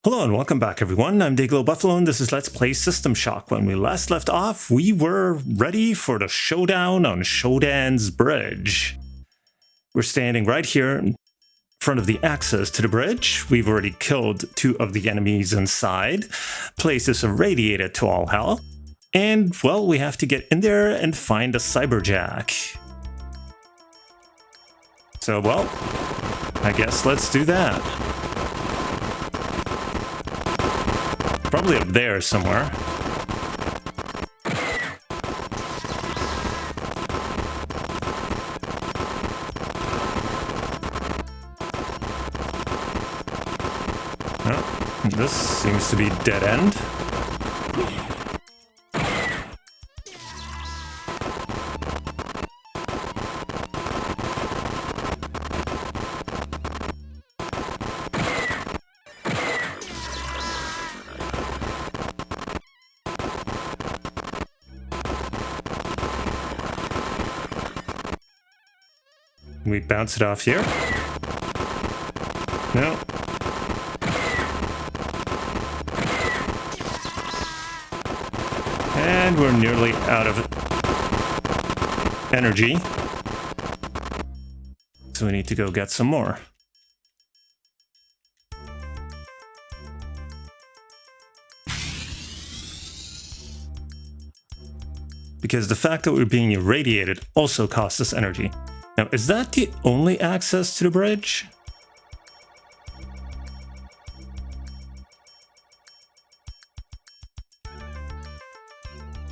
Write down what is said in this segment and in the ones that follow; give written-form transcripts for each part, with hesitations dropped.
Hello and welcome back everyone, I'm Day-Glo Buffalo and this is Let's Play System Shock. When we last left off, we were ready for the showdown on Shodan's bridge. We're standing right here in front of the access to the bridge. We've already killed 2 of the enemies inside. Place is irradiated to all hell. And, well, we have to get in there and find a Cyberjack. So, well, I guess let's do that. Probably up there somewhere. Oh, this seems to be dead end. We bounce it off here. No. And we're nearly out of energy. So we need to go get some more. Because the fact that we're being irradiated also costs us energy. Now, is that the only access to the bridge?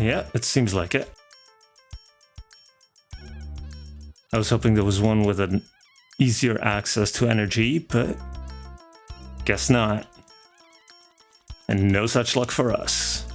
Yeah, it seems like it. I was hoping there was one with an easier access to energy, but guess not. And no such luck for us.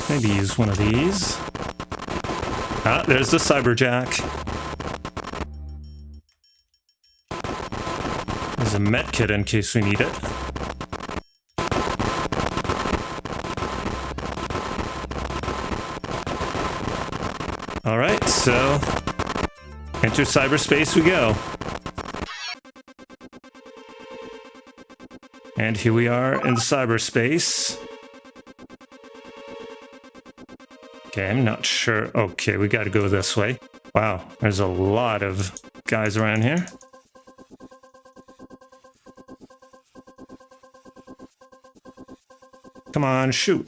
Maybe use one of these. Ah, there's the Cyberjack. There's a medkit in case we need it. Alright, so enter cyberspace we go. And here we are in cyberspace. Okay, I'm not sure. Okay, we gotta go this way. Wow, there's a lot of guys around here. Come on, shoot.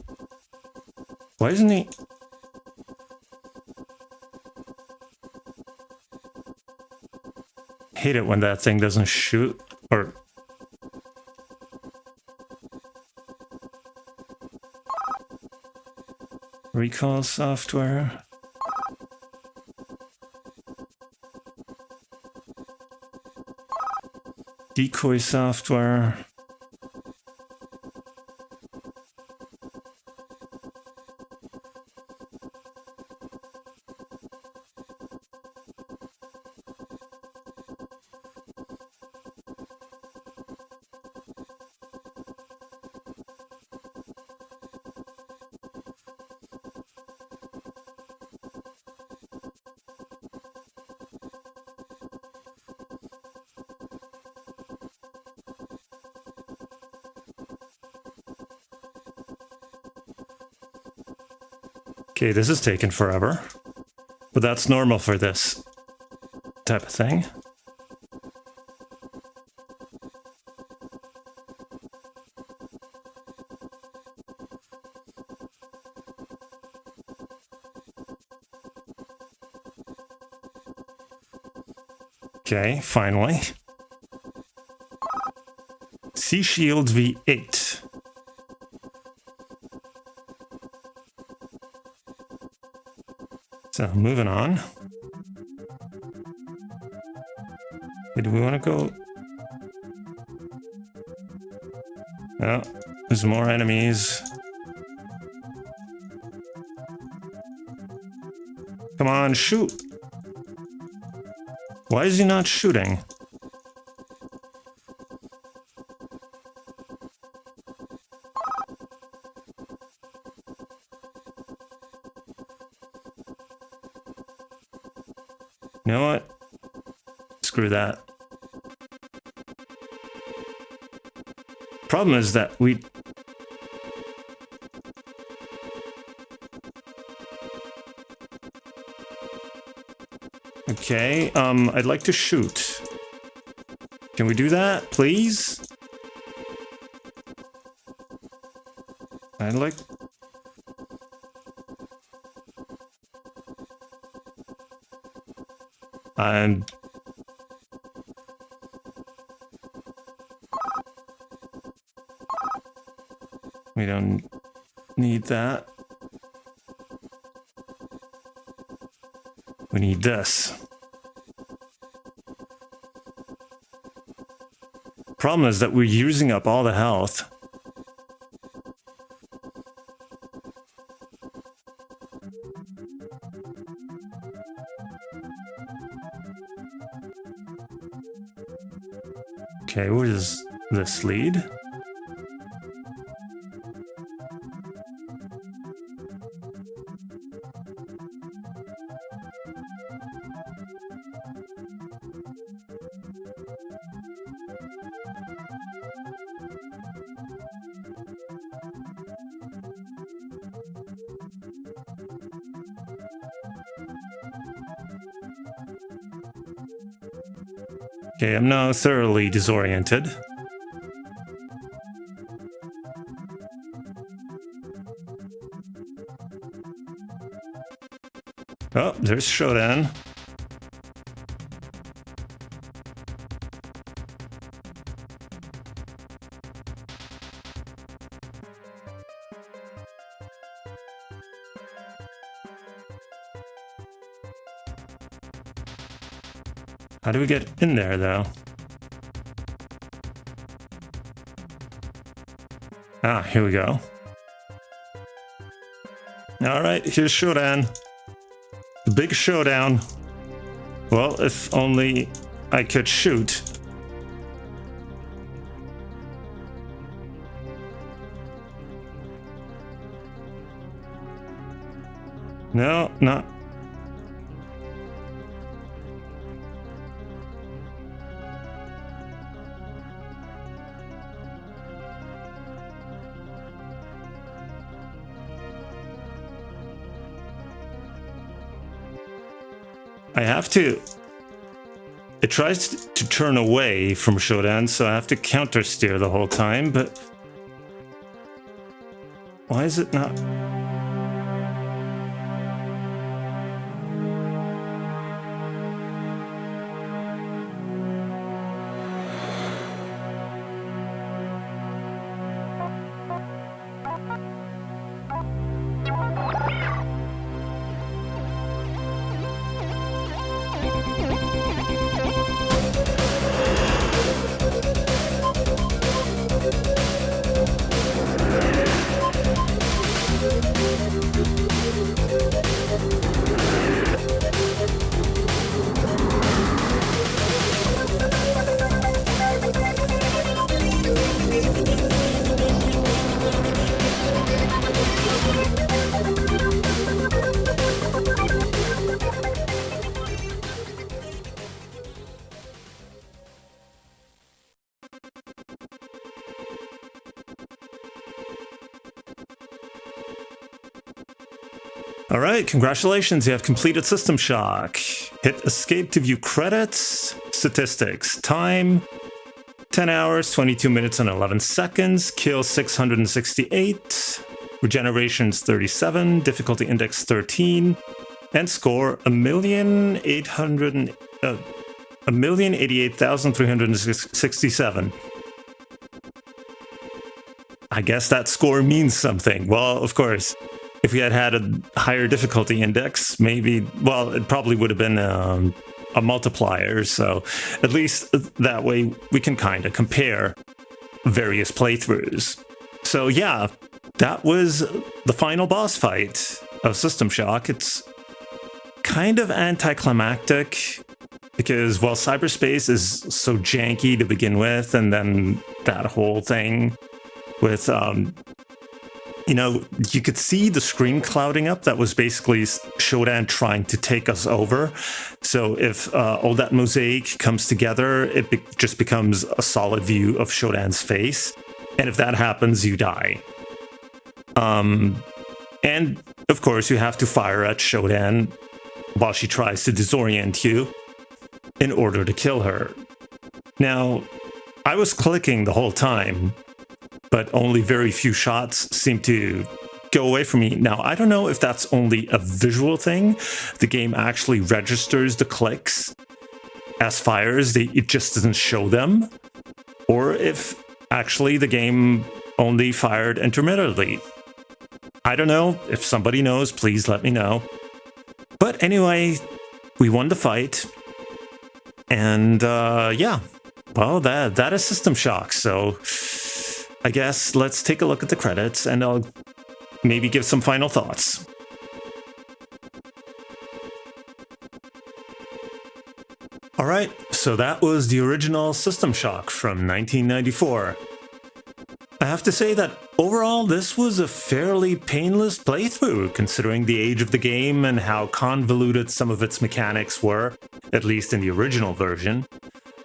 Why isn't he? Hate it when that thing doesn't shoot. Or... recall software. Decoy software. Okay, this is taking forever, but that's normal for this type of thing. Okay, finally. Sea Shield V8. So, moving on. Okay, do we want to go Oh, there's more enemies. Come on, shoot. Why is he not shooting? You know what? Screw that. Problem is that we... Okay, I'd like to shoot. Can we do that, please? I'd like... And... We don't need that. We need this. Problem is that we're using up all the health. Okay, where does this lead? Okay, I'm now thoroughly disoriented. Oh, there's Shodan. How do we get in there, though? Ah, here we go. Alright, here's Shodan. The big showdown. Well, if only I could shoot. No, not... I have to... It tries to turn away from Shodan, so I have to counter steer the whole time, but... Why is it not... Alright, congratulations, you have completed System Shock. Hit escape to view credits, statistics, time, 10 hours, 22 minutes and 11 seconds, kill 668, regenerations 37, difficulty index 13, and score 1,088,367. I guess that score means something. Well, of course. If we had had a higher difficulty index, maybe, well, it probably would have been a multiplier. So at least that way we can kind of compare various playthroughs. So yeah, that was the final boss fight of System Shock. It's kind of anticlimactic because, well, cyberspace is so janky to begin with, and then that whole thing with, you know, you could see the screen clouding up. That was basically Shodan trying to take us over. So if all that mosaic comes together, it just becomes a solid view of Shodan's face. And if that happens, you die. And of course, you have to fire at Shodan while she tries to disorient you in order to kill her. Now, I was clicking the whole time, but only very few shots seem to go away from me. Now, I don't know if that's only a visual thing. The game actually registers the clicks as fires. It just doesn't show them. Or if actually the game only fired intermittently. I don't know. If somebody knows, please let me know. But anyway, we won the fight. And yeah, well, that is System Shock. So I guess let's take a look at the credits and I'll maybe give some final thoughts. Alright, so that was the original System Shock from 1994. I have to say that overall this was a fairly painless playthrough considering the age of the game and how convoluted some of its mechanics were, at least in the original version.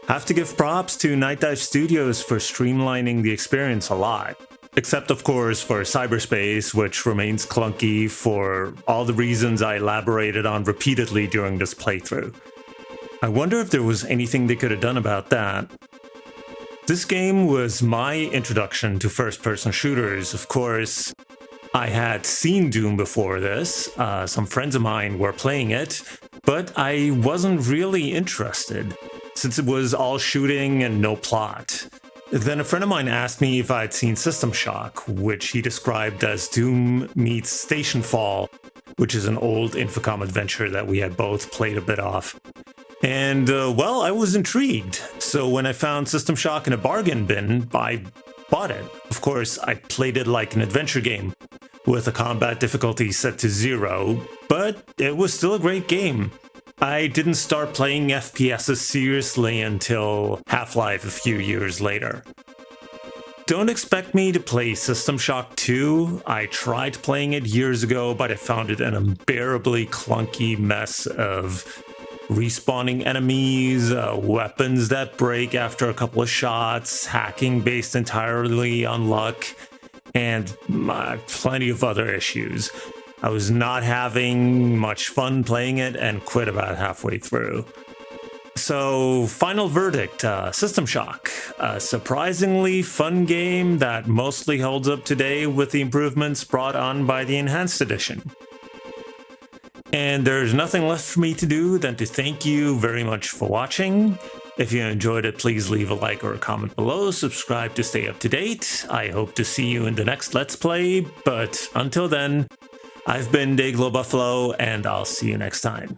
I have to give props to Night Dive Studios for streamlining the experience a lot. Except of course for cyberspace, which remains clunky for all the reasons I elaborated on repeatedly during this playthrough. I wonder if there was anything they could have done about that. This game was my introduction to first-person shooters. Of course, I had seen Doom before this. Some friends of mine were playing it, but I wasn't really interested, since it was all shooting and no plot. Then a friend of mine asked me if I'd seen System Shock, which he described as Doom meets Stationfall, which is an old Infocom adventure that we had both played a bit of. And, well, I was intrigued. So when I found System Shock in a bargain bin, I bought it. Of course, I played it like an adventure game, with a combat difficulty set to 0, but it was still a great game. I didn't start playing FPSs seriously until Half-Life a few years later. Don't expect me to play System Shock 2. I tried playing it years ago, but I found it an unbearably clunky mess of respawning enemies, weapons that break after a couple of shots, hacking based entirely on luck, and plenty of other issues. I was not having much fun playing it and quit about halfway through. So, final verdict, System Shock. A surprisingly fun game that mostly holds up today with the improvements brought on by the Enhanced Edition. And there's nothing left for me to do than to thank you very much for watching. If you enjoyed it, please leave a like or a comment below, subscribe to stay up to date. I hope to see you in the next Let's Play, but until then, I've been Day-Glo Buffalo, and I'll see you next time.